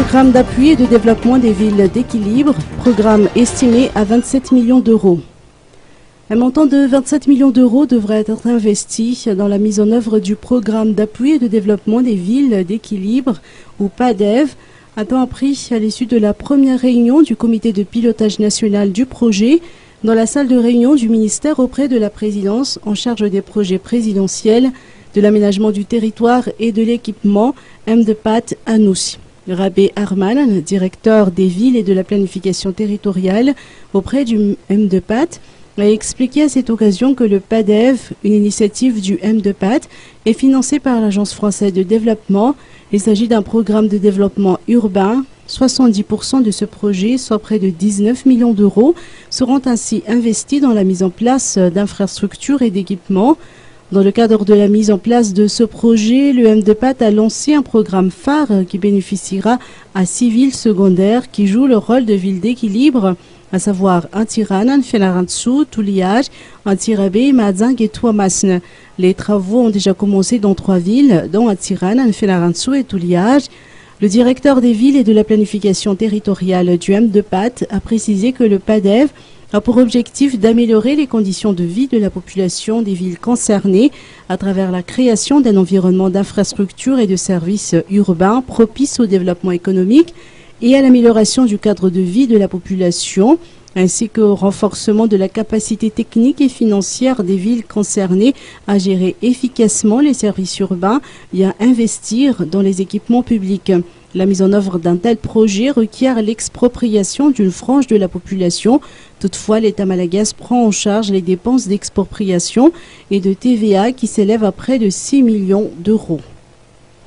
programme d'appui et de développement des villes d'équilibre, programme estimé à 27 millions d'euros. Un montant de 27 millions d'euros devrait être investi dans la mise en œuvre du programme d'appui et de développement des villes d'équilibre, ou PADEV, a-t-on appris à l'issue de la première réunion du comité de pilotage national du projet dans la salle de réunion du ministère auprès de la présidence en charge des projets présidentiels, de l'aménagement du territoire et de l'équipement, MDPAT à Noussi. Rabé Arman, directeur des villes et de la planification territoriale auprès du MDPAT, a expliqué à cette occasion que le PADEV, une initiative du MDPAT, est financé par l'Agence française de développement. Il s'agit d'un programme de développement urbain. 70% de ce projet, soit près de 19 millions d'euros, seront ainsi investis dans la mise en place d'infrastructures et d'équipements. Dans le cadre de la mise en place de ce projet, le MDPAT a lancé un programme phare qui bénéficiera à 6 villes secondaires qui jouent le rôle de villes d'équilibre, à savoir Antiranan, Fenarantsou, Touliage, Antirabé, Madzang et Touamasne. Les travaux ont déjà commencé dans 3 villes, dont Antiranan, Fenarantsou et Touliage. Le directeur des villes et de la planification territoriale du MDPAT a précisé que le PADEV a pour objectif d'améliorer les conditions de vie de la population des villes concernées à travers la création d'un environnement d'infrastructures et de services urbains propice au développement économique et à l'amélioration du cadre de vie de la population, ainsi qu'au renforcement de la capacité technique et financière des villes concernées à gérer efficacement les services urbains et à investir dans les équipements publics. La mise en œuvre d'un tel projet requiert l'expropriation d'une frange de la population. Toutefois, l'État malagasy prend en charge les dépenses d'expropriation et de TVA qui s'élèvent à près de 6 millions d'euros.